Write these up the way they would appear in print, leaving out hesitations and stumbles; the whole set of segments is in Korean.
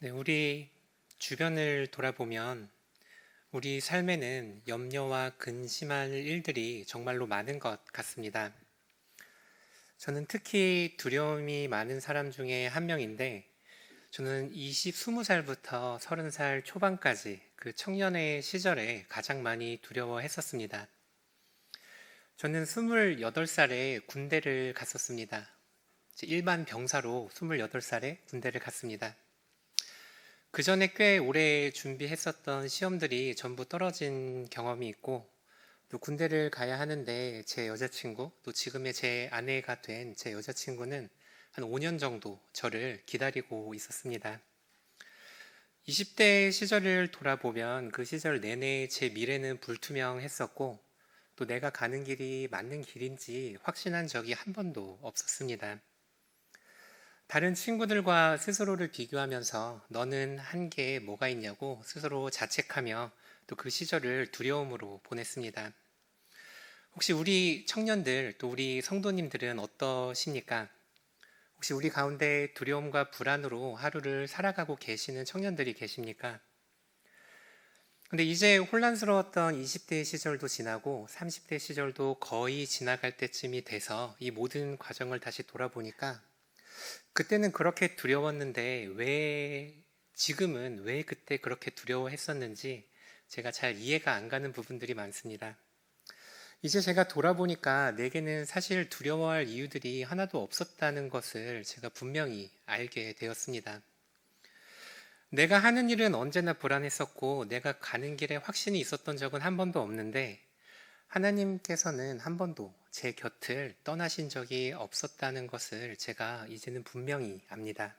네, 우리 주변을 돌아보면 우리 삶에는 염려와 근심할 일들이 정말로 많은 것 같습니다. 저는 특히 두려움이 많은 사람 중에 한 명인데, 저는 20살부터 30살 초반까지 그 청년의 시절에 가장 많이 두려워했었습니다. 저는 28살에 군대를 갔었습니다. 일반 병사로 28살에 군대를 갔습니다. 그 전에 꽤 오래 준비했었던 시험들이 전부 떨어진 경험이 있고, 또 군대를 가야 하는데 제 여자친구, 또 지금의 제 아내가 된 제 여자친구는 한 5년 정도 저를 기다리고 있었습니다. 20대 시절을 돌아보면 그 시절 내내 제 미래는 불투명했었고, 또 내가 가는 길이 맞는 길인지 확신한 적이 한 번도 없었습니다. 다른 친구들과 스스로를 비교하면서 너는 한계에 뭐가 있냐고 스스로 자책하며 또 그 시절을 두려움으로 보냈습니다. 혹시 우리 청년들 또 우리 성도님들은 어떠십니까? 혹시 우리 가운데 두려움과 불안으로 하루를 살아가고 계시는 청년들이 계십니까? 근데 이제 혼란스러웠던 20대 시절도 지나고 30대 시절도 거의 지나갈 때쯤이 돼서 이 모든 과정을 다시 돌아보니까 그때는 그렇게 두려웠는데 지금은 왜 그때 그렇게 두려워했었는지 제가 잘 이해가 안 가는 부분들이 많습니다. 이제 제가 돌아보니까 내게는 사실 두려워할 이유들이 하나도 없었다는 것을 제가 분명히 알게 되었습니다. 내가 하는 일은 언제나 불안했었고 내가 가는 길에 확신이 있었던 적은 한 번도 없는데 하나님께서는 한 번도 제 곁을 떠나신 적이 없었다는 것을 제가 이제는 분명히 압니다.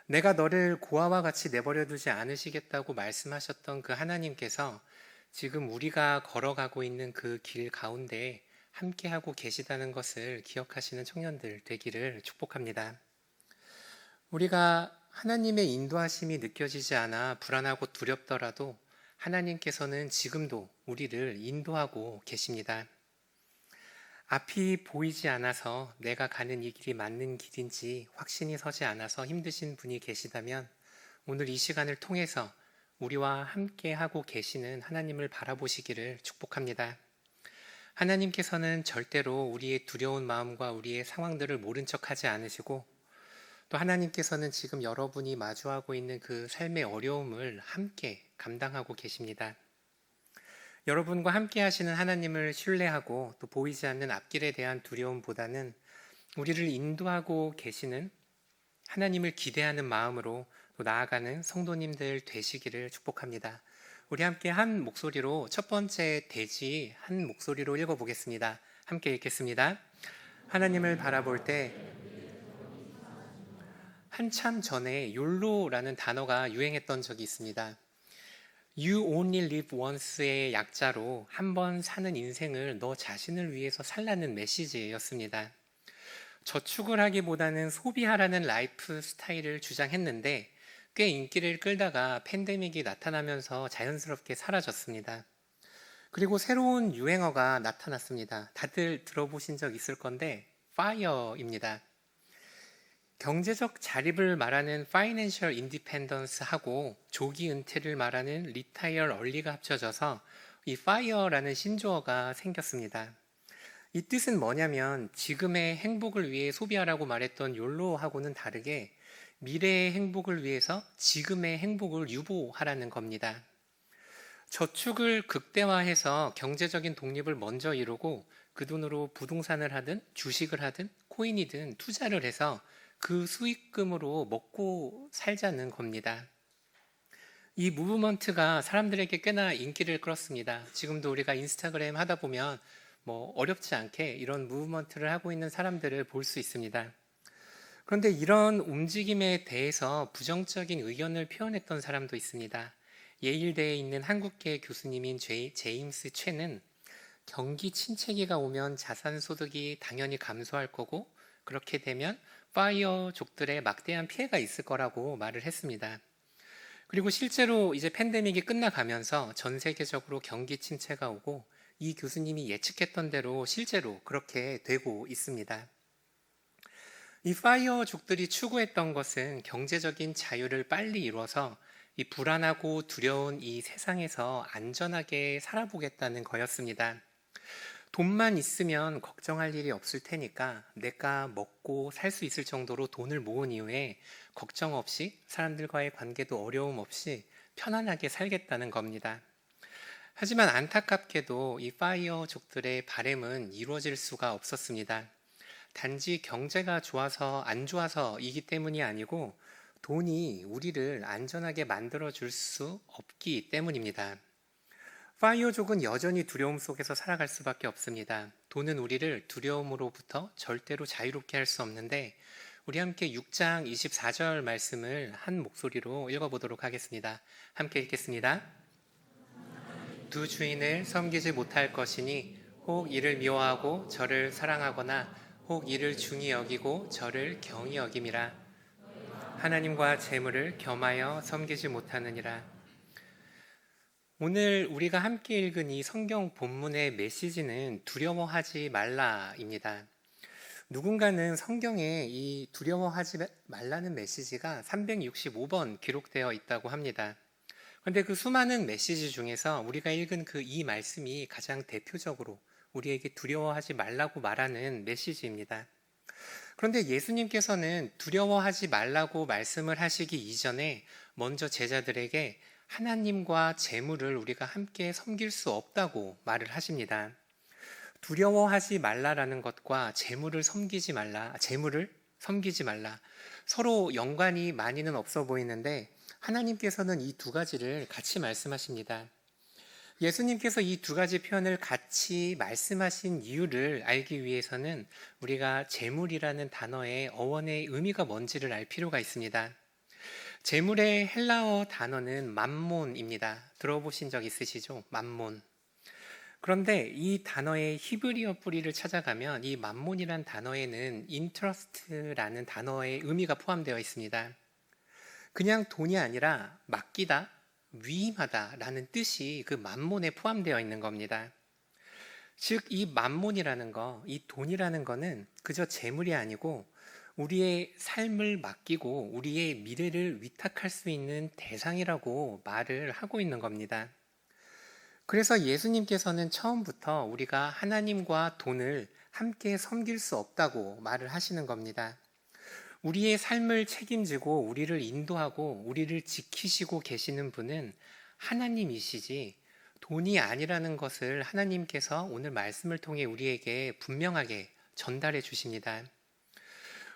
내가 너를 고아와 같이 내버려 두지 않으시겠다고 말씀하셨던 그 하나님께서 지금 우리가 걸어가고 있는 그 길 가운데 함께하고 계시다는 것을 기억하시는 청년들 되기를 축복합니다. 우리가 하나님의 인도하심이 느껴지지 않아 불안하고 두렵더라도 하나님께서는 지금도 우리를 인도하고 계십니다. 앞이 보이지 않아서 내가 가는 이 길이 맞는 길인지 확신이 서지 않아서 힘드신 분이 계시다면 오늘 이 시간을 통해서 우리와 함께 하고 계시는 하나님을 바라보시기를 축복합니다. 하나님께서는 절대로 우리의 두려운 마음과 우리의 상황들을 모른 척 하지 않으시고 또 하나님께서는 지금 여러분이 마주하고 있는 그 삶의 어려움을 함께 감당하고 계십니다. 여러분과 함께 하시는 하나님을 신뢰하고 또 보이지 않는 앞길에 대한 두려움보다는 우리를 인도하고 계시는 하나님을 기대하는 마음으로 또 나아가는 성도님들 되시기를 축복합니다. 우리 함께 한 목소리로 첫 번째 대지 한 목소리로 읽어보겠습니다. 함께 읽겠습니다. 하나님을 바라볼 때 한참 전에 욜로라는 단어가 유행했던 적이 있습니다. You only live once의 약자로 한 번 사는 인생을 너 자신을 위해서 살라는 메시지였습니다. 저축을 하기보다는 소비하라는 라이프 스타일을 주장했는데 꽤 인기를 끌다가 팬데믹이 나타나면서 자연스럽게 사라졌습니다. 그리고 새로운 유행어가 나타났습니다. 다들 들어보신 적 있을 건데 FIRE입니다. 경제적 자립을 말하는 Financial Independence하고 조기 은퇴를 말하는 Retire Early가 합쳐져서 이 FIRE라는 신조어가 생겼습니다. 이 뜻은 뭐냐면 지금의 행복을 위해 소비하라고 말했던 욜로하고는 다르게 미래의 행복을 위해서 지금의 행복을 유보하라는 겁니다. 저축을 극대화해서 경제적인 독립을 먼저 이루고 그 돈으로 부동산을 하든 주식을 하든 코인이든 투자를 해서 그 수익금으로 먹고 살자는 겁니다. 이 무브먼트가 사람들에게 꽤나 인기를 끌었습니다. 지금도 우리가 인스타그램 하다 보면 어렵지 않게 이런 무브먼트를 하고 있는 사람들을 볼 수 있습니다. 그런데 이런 움직임에 대해서 부정적인 의견을 표현했던 사람도 있습니다. 예일대에 있는 한국계 교수님인 제임스 최는 경기 침체기가 오면 자산 소득이 당연히 감소할 거고 그렇게 되면 파이어족들의 막대한 피해가 있을 거라고 말을 했습니다. 그리고 실제로 이제 팬데믹이 끝나가면서 전 세계적으로 경기 침체가 오고 이 교수님이 예측했던 대로 실제로 그렇게 되고 있습니다. 이 파이어족들이 추구했던 것은 경제적인 자유를 빨리 이루어서 이 불안하고 두려운 이 세상에서 안전하게 살아보겠다는 거였습니다. 돈만 있으면 걱정할 일이 없을 테니까 내가 먹고 살 수 있을 정도로 돈을 모은 이후에 걱정 없이 사람들과의 관계도 어려움 없이 편안하게 살겠다는 겁니다. 하지만 안타깝게도 이 파이어족들의 바램은 이루어질 수가 없었습니다. 단지 경제가 좋아서 안 좋아서이기 때문이 아니고 돈이 우리를 안전하게 만들어 줄 수 없기 때문입니다. 파이어족은 여전히 두려움 속에서 살아갈 수밖에 없습니다. 돈은 우리를 두려움으로부터 절대로 자유롭게 할 수 없는데 우리 함께 6장 24절 말씀을 한 목소리로 읽어보도록 하겠습니다. 함께 읽겠습니다. 두 주인을 섬기지 못할 것이니 혹 이를 미워하고 저를 사랑하거나 혹 이를 중히 여기고 저를 경히 여김이라. 하나님과 재물을 겸하여 섬기지 못하느니라. 오늘 우리가 함께 읽은 이 성경 본문의 메시지는 두려워하지 말라입니다. 누군가는 성경에 이 두려워하지 말라는 메시지가 365번 기록되어 있다고 합니다. 그런데 그 수많은 메시지 중에서 우리가 읽은 그 이 말씀이 가장 대표적으로 우리에게 두려워하지 말라고 말하는 메시지입니다. 그런데 예수님께서는 두려워하지 말라고 말씀을 하시기 이전에 먼저 제자들에게 하나님과 재물을 우리가 함께 섬길 수 없다고 말을 하십니다. 두려워하지 말라라는 것과 재물을 섬기지 말라, 서로 연관이 많이는 없어 보이는데 하나님께서는 이 두 가지를 같이 말씀하십니다. 예수님께서 이 두 가지 표현을 같이 말씀하신 이유를 알기 위해서는 우리가 재물이라는 단어의 어원의 의미가 뭔지를 알 필요가 있습니다. 재물의 헬라어 단어는 맘몬입니다. 들어보신 적 있으시죠? 맘몬. 그런데 이 단어의 히브리어 뿌리를 찾아가면 이 맘몬이란 단어에는 인트러스트라는 단어의 의미가 포함되어 있습니다. 그냥 돈이 아니라 맡기다, 위임하다라는 뜻이 그 맘몬에 포함되어 있는 겁니다. 즉, 이 맘몬이라는 거, 이 돈이라는 거는 그저 재물이 아니고 우리의 삶을 맡기고 우리의 미래를 위탁할 수 있는 대상이라고 말을 하고 있는 겁니다. 그래서 예수님께서는 처음부터 우리가 하나님과 돈을 함께 섬길 수 없다고 말을 하시는 겁니다. 우리의 삶을 책임지고 우리를 인도하고 우리를 지키시고 계시는 분은 하나님이시지 돈이 아니라는 것을 하나님께서 오늘 말씀을 통해 우리에게 분명하게 전달해 주십니다.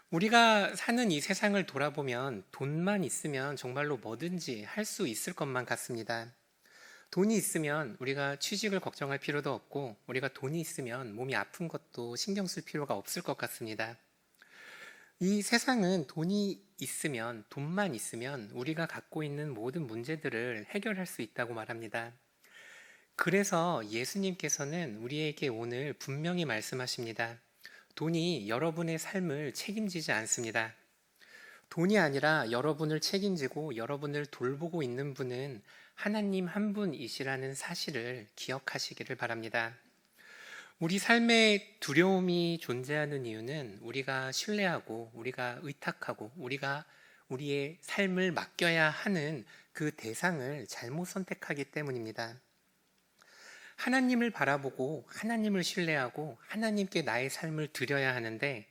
우리가 사는 이 세상을 돌아보면 돈만 있으면 정말로 뭐든지 할 수 있을 것만 같습니다. 돈이 있으면 우리가 취직을 걱정할 필요도 없고 우리가 돈이 있으면 몸이 아픈 것도 신경 쓸 필요가 없을 것 같습니다. 이 세상은 돈만 있으면 우리가 갖고 있는 모든 문제들을 해결할 수 있다고 말합니다. 그래서 예수님께서는 우리에게 오늘 분명히 말씀하십니다. 돈이 여러분의 삶을 책임지지 않습니다. 돈이 아니라 여러분을 책임지고 여러분을 돌보고 있는 분은 하나님 한 분이시라는 사실을 기억하시기를 바랍니다. 우리 삶에 두려움이 존재하는 이유는 우리가 신뢰하고 우리가 의탁하고 우리가 우리의 삶을 맡겨야 하는 그 대상을 잘못 선택하기 때문입니다. 하나님을 바라보고 하나님을 신뢰하고 하나님께 나의 삶을 드려야 하는데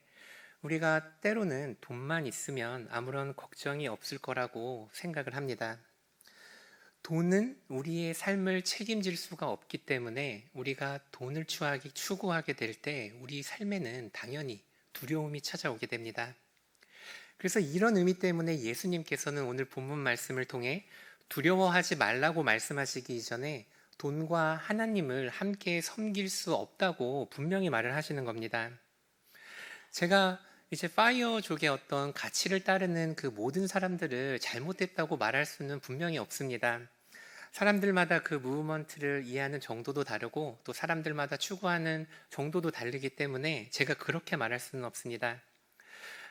우리가 때로는 돈만 있으면 아무런 걱정이 없을 거라고 생각을 합니다. 돈은 우리의 삶을 책임질 수가 없기 때문에 우리가 돈을 추구하게 될 때 우리 삶에는 당연히 두려움이 찾아오게 됩니다. 그래서 이런 의미 때문에 예수님께서는 오늘 본문 말씀을 통해 두려워하지 말라고 말씀하시기 이전에 돈과 하나님을 함께 섬길 수 없다고 분명히 말을 하시는 겁니다. 제가 이제 파이어족의 어떤 가치를 따르는 그 모든 사람들을 잘못됐다고 말할 수는 분명히 없습니다. 사람들마다 그 무브먼트를 이해하는 정도도 다르고 또 사람들마다 추구하는 정도도 다르기 때문에 제가 그렇게 말할 수는 없습니다.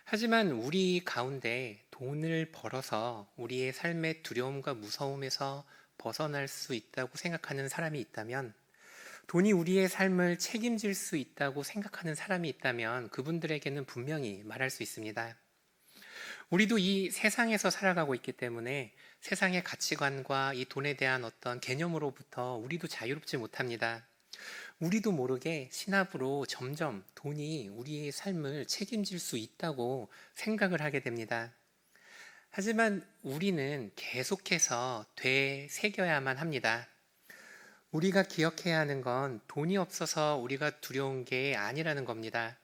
하지만 우리 가운데 돈을 벌어서 우리의 삶의 두려움과 무서움에서 벗어날 수 있다고 생각하는 사람이 있다면 돈이 우리의 삶을 책임질 수 있다고 생각하는 사람이 있다면 그분들에게는 분명히 말할 수 있습니다. 우리도 이 세상에서 살아가고 있기 때문에 세상의 가치관과 이 돈에 대한 어떤 개념으로부터 우리도 자유롭지 못합니다. 우리도 모르게 신압으로 점점 돈이 우리의 삶을 책임질 수 있다고 생각을 하게 됩니다. 하지만 우리는 계속해서 되새겨야만 합니다. 우리가 기억해야 하는 건 돈이 없어서 우리가 두려운 게 아니라는 겁니다.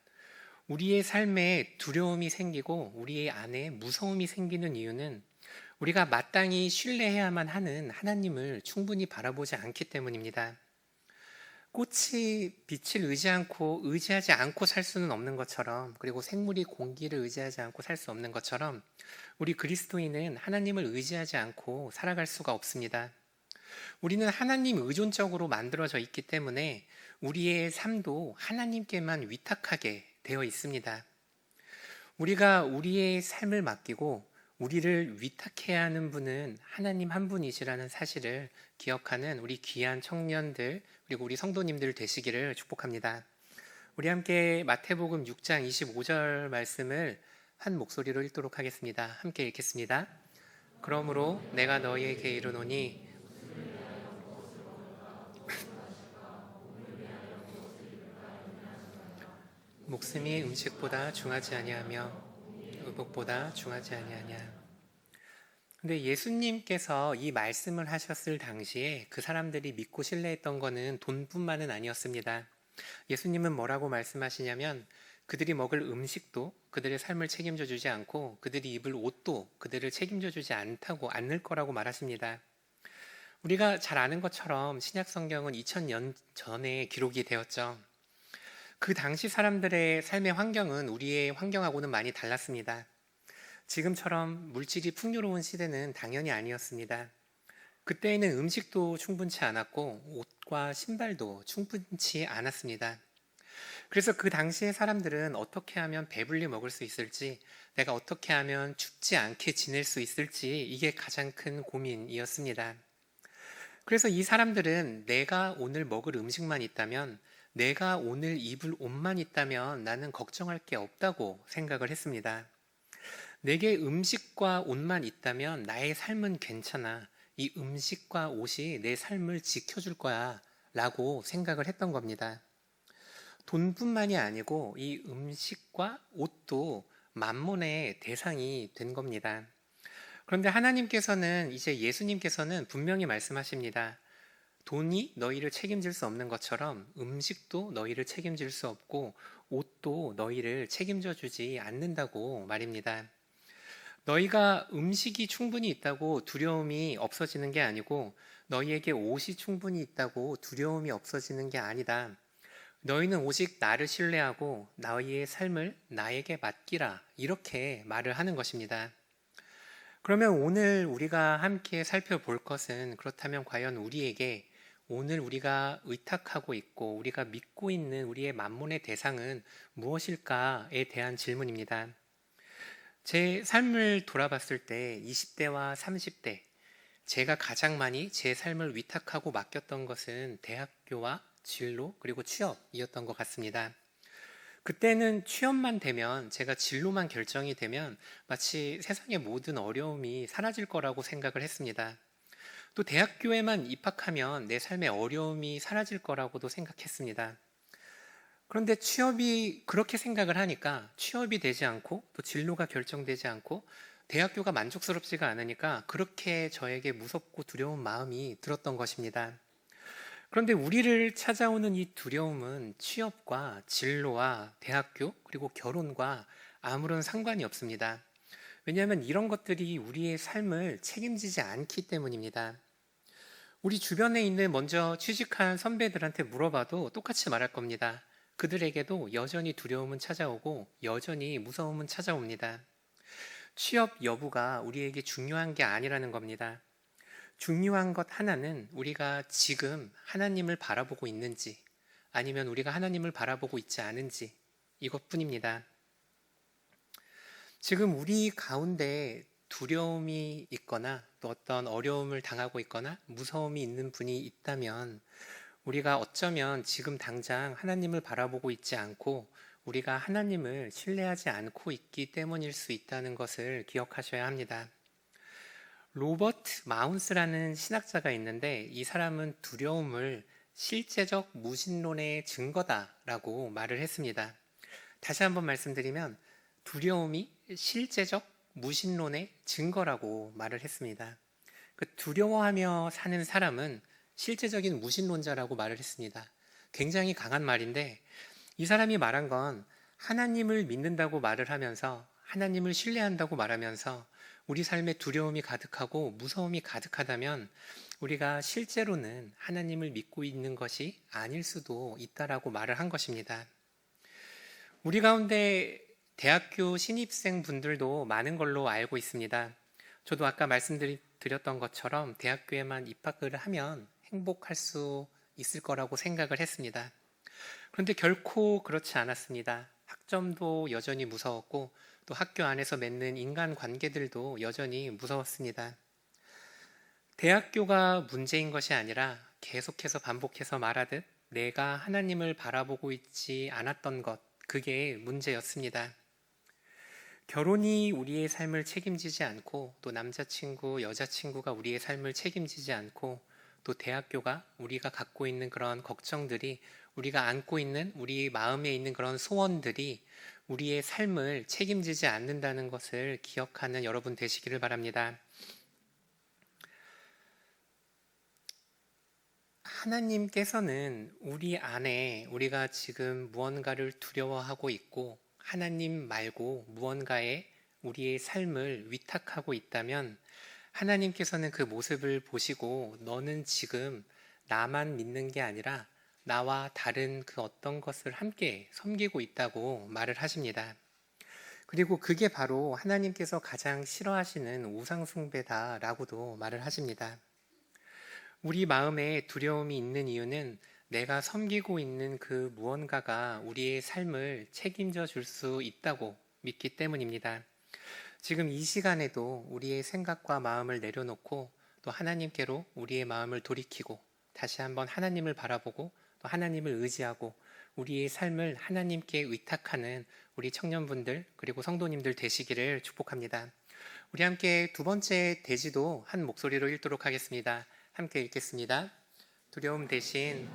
우리의 삶에 두려움이 생기고 우리의 안에 무서움이 생기는 이유는 우리가 마땅히 신뢰해야만 하는 하나님을 충분히 바라보지 않기 때문입니다. 꽃이 빛을 의지하지 않고 살 수는 없는 것처럼, 그리고 생물이 공기를 의지하지 않고 살 수 없는 것처럼 우리 그리스도인은 하나님을 의지하지 않고 살아갈 수가 없습니다. 우리는 하나님 의존적으로 만들어져 있기 때문에 우리의 삶도 하나님께만 위탁하게 되어 있습니다. 우리가 우리의 삶을 맡기고 우리를 위탁해야 하는 분은 하나님 한 분이시라는 사실을 기억하는 우리 귀한 청년들 그리고 우리 성도님들 되시기를 축복합니다. 우리 함께 마태복음 6장 25절 말씀을 한 목소리로 읽도록 하겠습니다. 함께 읽겠습니다. 그러므로 내가 너희에게 이르노니 목숨이 음식보다 중하지 아니하며 의복보다 중하지 아니하냐. 근데 예수님께서 이 말씀을 하셨을 당시에 그 사람들이 믿고 신뢰했던 거는 돈뿐만은 아니었습니다. 예수님은 뭐라고 말씀하시냐면 그들이 먹을 음식도 그들의 삶을 책임져 주지 않고 그들이 입을 옷도 그들을 책임져 주지 않을 거라고 말하십니다. 우리가 잘 아는 것처럼 신약 성경은 2000년 전에 기록이 되었죠. 그 당시 사람들의 삶의 환경은 우리의 환경하고는 많이 달랐습니다. 지금처럼 물질이 풍요로운 시대는 당연히 아니었습니다. 그때에는 음식도 충분치 않았고 옷과 신발도 충분치 않았습니다. 그래서 그 당시의 사람들은 어떻게 하면 배불리 먹을 수 있을지, 내가 어떻게 하면 춥지 않게 지낼 수 있을지 이게 가장 큰 고민이었습니다. 그래서 이 사람들은 내가 오늘 먹을 음식만 있다면, 내가 오늘 입을 옷만 있다면 나는 걱정할 게 없다고 생각을 했습니다. 내게 음식과 옷만 있다면 나의 삶은 괜찮아. 이 음식과 옷이 내 삶을 지켜줄 거야. 라고 생각을 했던 겁니다. 돈뿐만이 아니고 이 음식과 옷도 만몬의 대상이 된 겁니다. 그런데 하나님께서는 이제 예수님께서는 분명히 말씀하십니다. 돈이 너희를 책임질 수 없는 것처럼 음식도 너희를 책임질 수 없고 옷도 너희를 책임져 주지 않는다고 말입니다. 너희가 음식이 충분히 있다고 두려움이 없어지는 게 아니고 너희에게 옷이 충분히 있다고 두려움이 없어지는 게 아니다. 너희는 오직 나를 신뢰하고 너희의 삶을 나에게 맡기라. 이렇게 말을 하는 것입니다. 그러면 오늘 우리가 함께 살펴볼 것은 그렇다면 과연 우리에게 오늘 우리가 의탁하고 있고 우리가 믿고 있는 우리의 만몬의 대상은 무엇일까에 대한 질문입니다. 제 삶을 돌아봤을 때 20대와 30대 제가 가장 많이 제 삶을 위탁하고 맡겼던 것은 대학교와 진로 그리고 취업이었던 것 같습니다. 그때는 취업만 되면 제가 진로만 결정이 되면 마치 세상의 모든 어려움이 사라질 거라고 생각을 했습니다. 또 대학교에만 입학하면 내 삶의 어려움이 사라질 거라고도 생각했습니다. 그런데 취업이 그렇게 생각을 하니까 취업이 되지 않고 또 진로가 결정되지 않고 대학교가 만족스럽지가 않으니까 그렇게 저에게 무섭고 두려운 마음이 들었던 것입니다. 그런데 우리를 찾아오는 이 두려움은 취업과 진로와 대학교 그리고 결혼과 아무런 상관이 없습니다. 왜냐하면 이런 것들이 우리의 삶을 책임지지 않기 때문입니다. 우리 주변에 있는 먼저 취직한 선배들한테 물어봐도 똑같이 말할 겁니다. 그들에게도 여전히 두려움은 찾아오고 여전히 무서움은 찾아옵니다. 취업 여부가 우리에게 중요한 게 아니라는 겁니다. 중요한 것 하나는 우리가 지금 하나님을 바라보고 있는지 아니면 우리가 하나님을 바라보고 있지 않은지 이것뿐입니다. 지금 우리 가운데 두려움이 있거나 또 어떤 어려움을 당하고 있거나 무서움이 있는 분이 있다면 우리가 어쩌면 지금 당장 하나님을 바라보고 있지 않고 우리가 하나님을 신뢰하지 않고 있기 때문일 수 있다는 것을 기억하셔야 합니다. 로버트 마운스라는 신학자가 있는데 이 사람은 두려움을 실제적 무신론의 증거다라고 말을 했습니다. 다시 한번 말씀드리면 두려움이 실제적 무신론의 증거라고 말을 했습니다. 그 두려워하며 사는 사람은 실제적인 무신론자라고 말을 했습니다. 굉장히 강한 말인데 이 사람이 말한 건 하나님을 믿는다고 말을 하면서 하나님을 신뢰한다고 말하면서 우리 삶에 두려움이 가득하고 무서움이 가득하다면 우리가 실제로는 하나님을 믿고 있는 것이 아닐 수도 있다라고 말을 한 것입니다. 우리 가운데 대학교 신입생 분들도 많은 걸로 알고 있습니다. 저도 아까 말씀드렸던 것처럼 대학교에만 입학을 하면 행복할 수 있을 거라고 생각을 했습니다. 그런데 결코 그렇지 않았습니다. 학점도 여전히 무서웠고 또 학교 안에서 맺는 인간 관계들도 여전히 무서웠습니다. 대학교가 문제인 것이 아니라 계속해서 반복해서 말하듯 내가 하나님을 바라보고 있지 않았던 것, 그게 문제였습니다. 결혼이 우리의 삶을 책임지지 않고 또 남자친구, 여자친구가 우리의 삶을 책임지지 않고 또 대학교가 우리가 갖고 있는 그런 걱정들이 우리가 안고 있는 우리 마음에 있는 그런 소원들이 우리의 삶을 책임지지 않는다는 것을 기억하는 여러분 되시기를 바랍니다. 하나님께서는 우리 안에 우리가 지금 무언가를 두려워하고 있고 하나님 말고 무언가에 우리의 삶을 위탁하고 있다면 하나님께서는 그 모습을 보시고 너는 지금 나만 믿는 게 아니라 나와 다른 그 어떤 것을 함께 섬기고 있다고 말을 하십니다. 그리고 그게 바로 하나님께서 가장 싫어하시는 우상숭배다라고도 말을 하십니다. 우리 마음에 두려움이 있는 이유는 내가 섬기고 있는 그 무언가가 우리의 삶을 책임져 줄 수 있다고 믿기 때문입니다. 지금 이 시간에도 우리의 생각과 마음을 내려놓고 또 하나님께로 우리의 마음을 돌이키고 다시 한번 하나님을 바라보고 또 하나님을 의지하고 우리의 삶을 하나님께 의탁하는 우리 청년분들 그리고 성도님들 되시기를 축복합니다. 우리 함께 두 번째 대지도 한 목소리로 읽도록 하겠습니다. 함께 읽겠습니다. 두려움 대신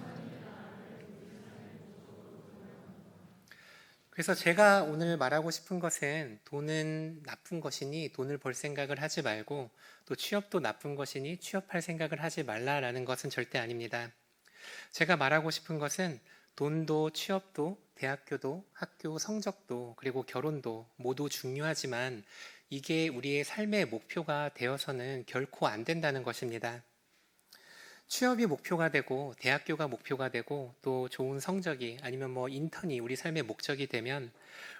그래서 제가 오늘 말하고 싶은 것은 돈은 나쁜 것이니 돈을 벌 생각을 하지 말고 또 취업도 나쁜 것이니 취업할 생각을 하지 말라라는 것은 절대 아닙니다. 제가 말하고 싶은 것은 돈도 취업도 대학교도 학교 성적도 그리고 결혼도 모두 중요하지만 이게 우리의 삶의 목표가 되어서는 결코 안 된다는 것입니다. 취업이 목표가 되고 대학교가 목표가 되고 또 좋은 성적이 아니면 인턴이 우리 삶의 목적이 되면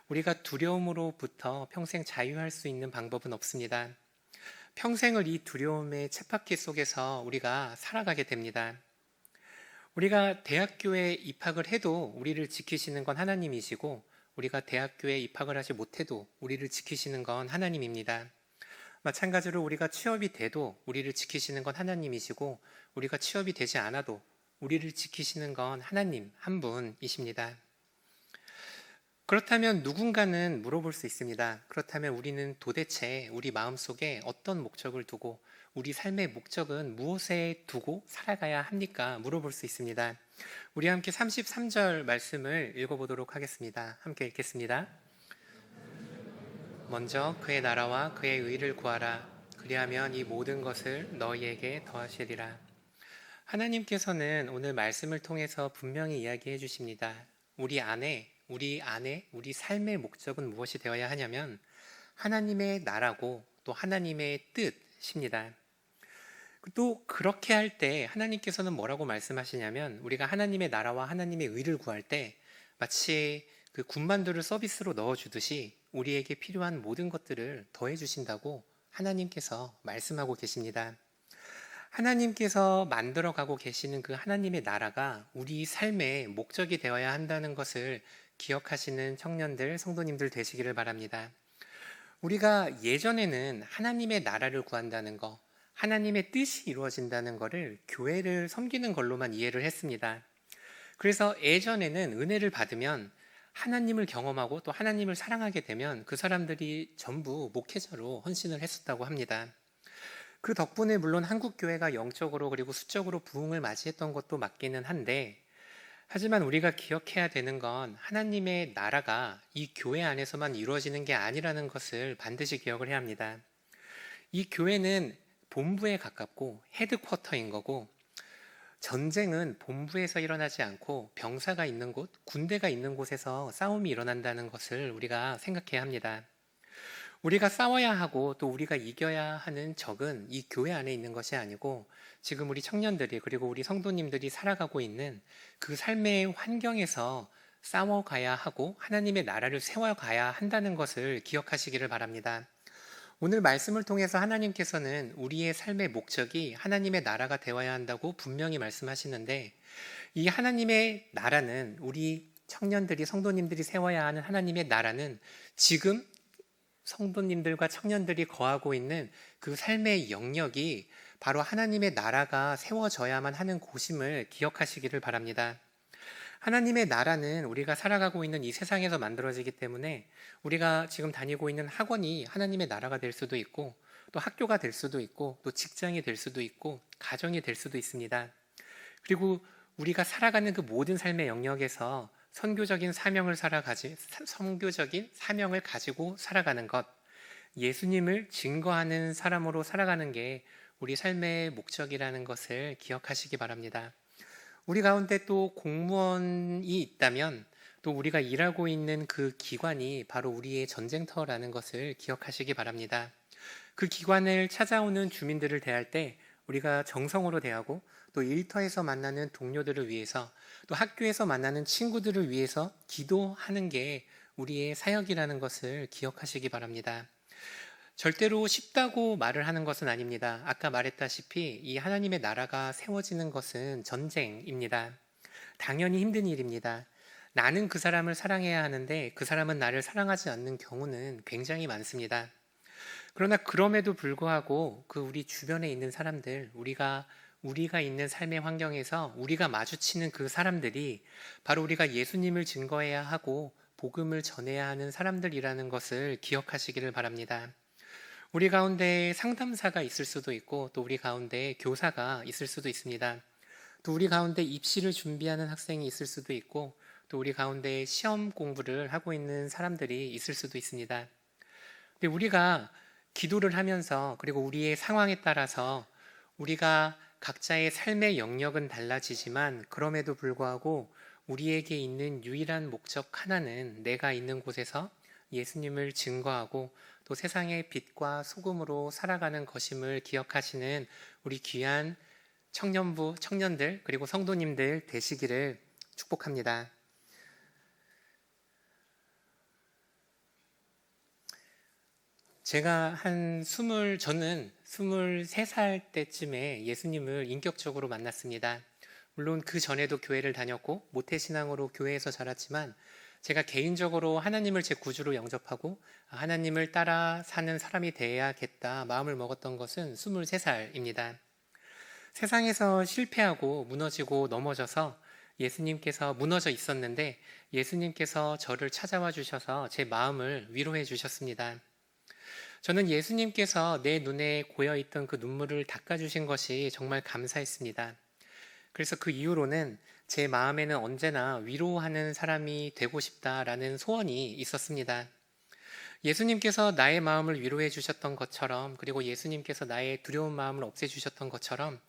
우리가 두려움으로부터 평생 자유할 수 있는 방법은 없습니다. 평생을 이 두려움의 쳇바퀴 속에서 우리가 살아가게 됩니다. 우리가 대학교에 입학을 해도 우리를 지키시는 건 하나님이시고 우리가 대학교에 입학을 하지 못해도 우리를 지키시는 건 하나님입니다. 마찬가지로 우리가 취업이 돼도 우리를 지키시는 건 하나님이시고 우리가 취업이 되지 않아도 우리를 지키시는 건 하나님 한 분이십니다. 그렇다면 누군가는 물어볼 수 있습니다. 그렇다면 우리는 도대체 우리 마음속에 어떤 목적을 두고 우리 삶의 목적은 무엇에 두고 살아가야 합니까? 물어볼 수 있습니다. 우리 함께 33절 말씀을 읽어보도록 하겠습니다. 함께 읽겠습니다. 먼저 그의 나라와 그의 의를 구하라. 그리하면 이 모든 것을 너희에게 더하시리라. 하나님께서는 오늘 말씀을 통해서 분명히 이야기해 주십니다. 우리 안에 우리 삶의 목적은 무엇이 되어야 하냐면 하나님의 나라고 또 하나님의 뜻입니다. 또 그렇게 할 때 하나님께서는 뭐라고 말씀하시냐면 우리가 하나님의 나라와 하나님의 의를 구할 때 마치 그 군만두를 서비스로 넣어주듯이 우리에게 필요한 모든 것들을 더해주신다고 하나님께서 말씀하고 계십니다. 하나님께서 만들어가고 계시는 그 하나님의 나라가 우리 삶의 목적이 되어야 한다는 것을 기억하시는 청년들, 성도님들 되시기를 바랍니다. 우리가 예전에는 하나님의 나라를 구한다는 거, 하나님의 뜻이 이루어진다는 것을 교회를 섬기는 걸로만 이해를 했습니다. 그래서 예전에는 은혜를 받으면 하나님을 경험하고 또 하나님을 사랑하게 되면 그 사람들이 전부 목회자로 헌신을 했었다고 합니다. 그 덕분에 물론 한국 교회가 영적으로 그리고 수적으로 부흥을 맞이했던 것도 맞기는 한데, 하지만 우리가 기억해야 되는 건 하나님의 나라가 이 교회 안에서만 이루어지는 게 아니라는 것을 반드시 기억을 해야 합니다. 이 교회는 본부에 가깝고 헤드쿼터인 거고, 전쟁은 본부에서 일어나지 않고 병사가 있는 곳, 군대가 있는 곳에서 싸움이 일어난다는 것을 우리가 생각해야 합니다. 우리가 싸워야 하고 또 우리가 이겨야 하는 적은 이 교회 안에 있는 것이 아니고 지금 우리 청년들이 그리고 우리 성도님들이 살아가고 있는 그 삶의 환경에서 싸워가야 하고 하나님의 나라를 세워가야 한다는 것을 기억하시기를 바랍니다. 오늘 말씀을 통해서 하나님께서는 우리의 삶의 목적이 하나님의 나라가 되어야 한다고 분명히 말씀하시는데, 이 하나님의 나라는, 우리 청년들이 성도님들이 세워야 하는 하나님의 나라는 지금 성도님들과 청년들이 거하고 있는 그 삶의 영역이 바로 하나님의 나라가 세워져야만 하는 곳임을 기억하시기를 바랍니다. 하나님의 나라는 우리가 살아가고 있는 이 세상에서 만들어지기 때문에 우리가 지금 다니고 있는 학원이 하나님의 나라가 될 수도 있고, 또 학교가 될 수도 있고, 또 직장이 될 수도 있고, 가정이 될 수도 있습니다. 그리고 우리가 살아가는 그 모든 삶의 영역에서 선교적인 사명을 가지고 살아가는 것, 예수님을 증거하는 사람으로 살아가는 게 우리 삶의 목적이라는 것을 기억하시기 바랍니다. 우리 가운데 또 공무원이 있다면 또 우리가 일하고 있는 그 기관이 바로 우리의 전쟁터라는 것을 기억하시기 바랍니다. 그 기관을 찾아오는 주민들을 대할 때 우리가 정성으로 대하고, 또 일터에서 만나는 동료들을 위해서, 또 학교에서 만나는 친구들을 위해서 기도하는 게 우리의 사역이라는 것을 기억하시기 바랍니다. 절대로 쉽다고 말을 하는 것은 아닙니다. 아까 말했다시피 이 하나님의 나라가 세워지는 것은 전쟁입니다. 당연히 힘든 일입니다. 나는 그 사람을 사랑해야 하는데 그 사람은 나를 사랑하지 않는 경우는 굉장히 많습니다. 그러나 그럼에도 불구하고 그 우리 주변에 있는 사람들, 우리가 있는 삶의 환경에서 우리가 마주치는 그 사람들이 바로 우리가 예수님을 증거해야 하고 복음을 전해야 하는 사람들이라는 것을 기억하시기를 바랍니다. 우리 가운데 상담사가 있을 수도 있고, 또 우리 가운데 교사가 있을 수도 있습니다. 또 우리 가운데 입시를 준비하는 학생이 있을 수도 있고, 또 우리 가운데 시험 공부를 하고 있는 사람들이 있을 수도 있습니다. 근데 우리가 기도를 하면서, 그리고 우리의 상황에 따라서 우리가 각자의 삶의 영역은 달라지지만, 그럼에도 불구하고 우리에게 있는 유일한 목적 하나는 내가 있는 곳에서 예수님을 증거하고 또 세상의 빛과 소금으로 살아가는 것임을 기억하시는 우리 귀한 청년들 그리고 성도님들 되시기를 축복합니다. 저는 23살 때쯤에 예수님을 인격적으로 만났습니다. 물론 그 전에도 교회를 다녔고 모태신앙으로 교회에서 자랐지만, 제가 개인적으로 하나님을 제 구주로 영접하고 하나님을 따라 사는 사람이 되어야겠다 마음을 먹었던 것은 23살입니다. 세상에서 실패하고 무너지고 넘어져서 예수님께서 무너져 있었는데, 예수님께서 저를 찾아와 주셔서 제 마음을 위로해 주셨습니다. 저는 예수님께서 내 눈에 고여있던 그 눈물을 닦아주신 것이 정말 감사했습니다. 그래서 그 이후로는 제 마음에는 언제나 위로하는 사람이 되고 싶다라는 소원이 있었습니다. 예수님께서 나의 마음을 위로해 주셨던 것처럼, 그리고 예수님께서 나의 두려운 마음을 없애주셨던 것처럼,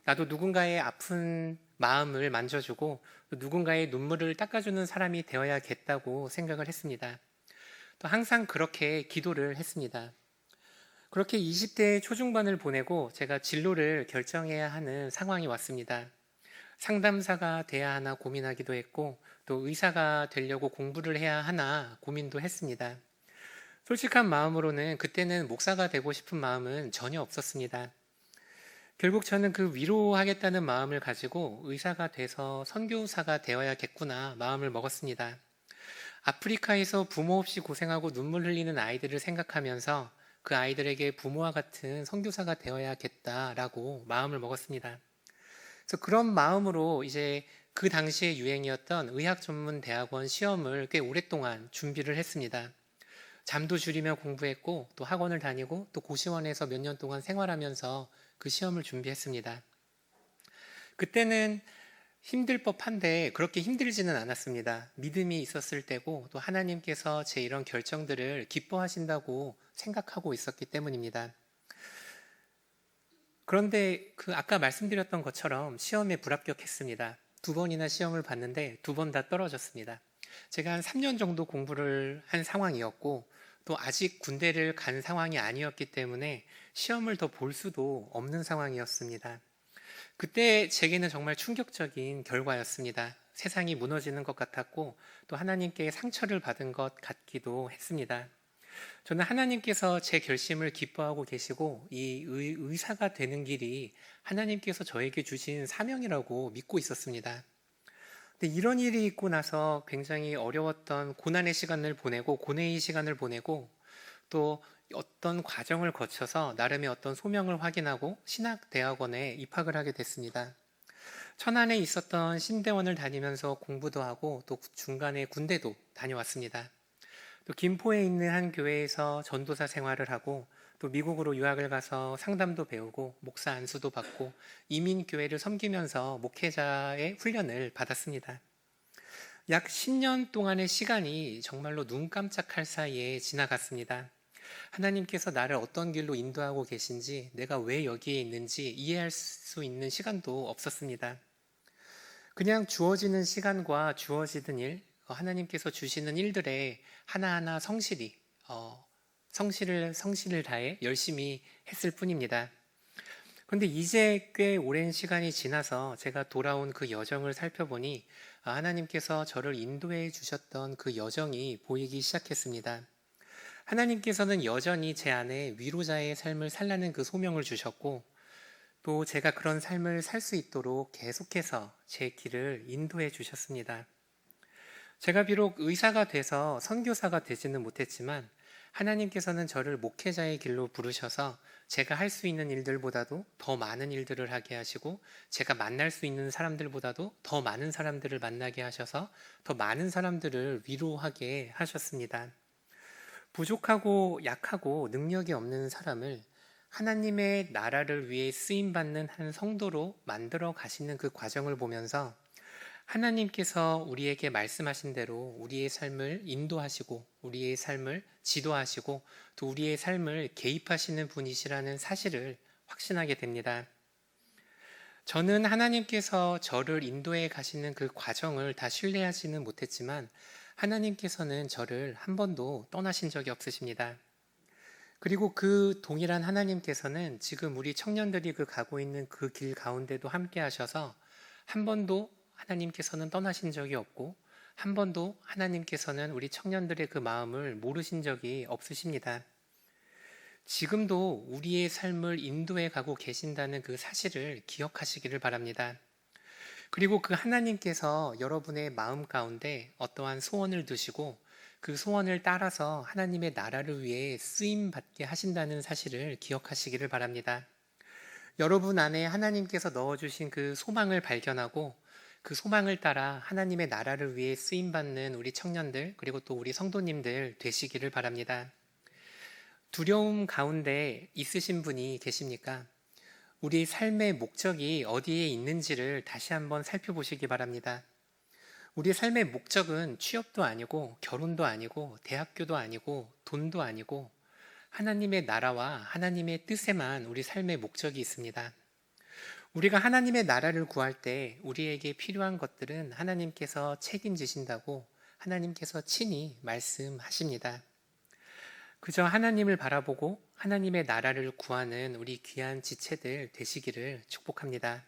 나도 누군가의 아픈 마음을 만져주고 누군가의 눈물을 닦아주는 사람이 되어야겠다고 생각을 했습니다. 또 항상 그렇게 기도를 했습니다. 그렇게 20대 초중반을 보내고 제가 진로를 결정해야 하는 상황이 왔습니다. 상담사가 돼야 하나 고민하기도 했고, 또 의사가 되려고 공부를 해야 하나 고민도 했습니다. 솔직한 마음으로는 그때는 목사가 되고 싶은 마음은 전혀 없었습니다. 결국 저는 그 위로하겠다는 마음을 가지고 의사가 돼서 선교사가 되어야겠구나 마음을 먹었습니다. 아프리카에서 부모 없이 고생하고 눈물 흘리는 아이들을 생각하면서 그 아이들에게 부모와 같은 선교사가 되어야겠다라고 마음을 먹었습니다. 그래서 그런 마음으로 이제 그 당시에 유행이었던 의학 전문 대학원 시험을 꽤 오랫동안 준비를 했습니다. 잠도 줄이며 공부했고 또 학원을 다니고 또 고시원에서 몇 년 동안 생활하면서 그 시험을 준비했습니다. 그때는 힘들 법한데 그렇게 힘들지는 않았습니다. 믿음이 있었을 때고 또 하나님께서 제 이런 결정들을 기뻐하신다고 생각하고 있었기 때문입니다. 그런데 그 아까 말씀드렸던 것처럼 시험에 불합격했습니다. 2번이나 시험을 봤는데 2번 다 떨어졌습니다. 제가 한 3년 정도 공부를 한 상황이었고 또 아직 군대를 간 상황이 아니었기 때문에 시험을 더 볼 수도 없는 상황이었습니다. 그때 제게는 정말 충격적인 결과였습니다. 세상이 무너지는 것 같았고 또 하나님께 상처를 받은 것 같기도 했습니다. 저는 하나님께서 제 결심을 기뻐하고 계시고 이 의사가 되는 길이 하나님께서 저에게 주신 사명이라고 믿고 있었습니다. 근데 이런 일이 있고 나서 굉장히 어려웠던 고난의 시간을 보내고 고뇌의 시간을 보내고 또 어떤 과정을 거쳐서 나름의 어떤 소명을 확인하고 신학대학원에 입학을 하게 됐습니다. 천안에 있었던 신대원을 다니면서 공부도 하고 또 중간에 군대도 다녀왔습니다. 또 김포에 있는 한 교회에서 전도사 생활을 하고 또 미국으로 유학을 가서 상담도 배우고 목사 안수도 받고 이민교회를 섬기면서 목회자의 훈련을 받았습니다. 약 10년 동안의 시간이 정말로 눈 깜짝할 사이에 지나갔습니다. 하나님께서 나를 어떤 길로 인도하고 계신지, 내가 왜 여기에 있는지 이해할 수 있는 시간도 없었습니다. 그냥 주어지는 시간과 주어지는 일, 하나님께서 주시는 일들에 하나하나 성실을 다해 열심히 했을 뿐입니다. 그런데 이제 꽤 오랜 시간이 지나서 제가 돌아온 그 여정을 살펴보니 하나님께서 저를 인도해 주셨던 그 여정이 보이기 시작했습니다. 하나님께서는 여전히 제 안에 위로자의 삶을 살라는 그 소명을 주셨고 또 제가 그런 삶을 살 수 있도록 계속해서 제 길을 인도해 주셨습니다. 제가 비록 의사가 돼서 선교사가 되지는 못했지만 하나님께서는 저를 목회자의 길로 부르셔서 제가 할 수 있는 일들보다도 더 많은 일들을 하게 하시고 제가 만날 수 있는 사람들보다도 더 많은 사람들을 만나게 하셔서 더 많은 사람들을 위로하게 하셨습니다. 부족하고 약하고 능력이 없는 사람을 하나님의 나라를 위해 쓰임받는 한 성도로 만들어 가시는 그 과정을 보면서 하나님께서 우리에게 말씀하신 대로 우리의 삶을 인도하시고 우리의 삶을 지도하시고 또 우리의 삶을 개입하시는 분이시라는 사실을 확신하게 됩니다. 저는 하나님께서 저를 인도해 가시는 그 과정을 다 신뢰하지는 못했지만 하나님께서는 저를 한 번도 떠나신 적이 없으십니다. 그리고 그 동일한 하나님께서는 지금 우리 청년들이 가고 있는 그 길 가운데도 함께 하셔서 한 번도 하나님께서는 떠나신 적이 없고 한 번도 하나님께서는 우리 청년들의 그 마음을 모르신 적이 없으십니다. 지금도 우리의 삶을 인도해 가고 계신다는 그 사실을 기억하시기를 바랍니다. 그리고 그 하나님께서 여러분의 마음 가운데 어떠한 소원을 두시고 그 소원을 따라서 하나님의 나라를 위해 쓰임 받게 하신다는 사실을 기억하시기를 바랍니다. 여러분 안에 하나님께서 넣어주신 그 소망을 발견하고 그 소망을 따라 하나님의 나라를 위해 쓰임 받는 우리 청년들 그리고 또 우리 성도님들 되시기를 바랍니다. 두려움 가운데 있으신 분이 계십니까? 우리 삶의 목적이 어디에 있는지를 다시 한번 살펴보시기 바랍니다. 우리 삶의 목적은 취업도 아니고 결혼도 아니고 대학교도 아니고 돈도 아니고 하나님의 나라와 하나님의 뜻에만 우리 삶의 목적이 있습니다. 우리가 하나님의 나라를 구할 때 우리에게 필요한 것들은 하나님께서 책임지신다고 하나님께서 친히 말씀하십니다. 그저 하나님을 바라보고 하나님의 나라를 구하는 우리 귀한 지체들 되시기를 축복합니다.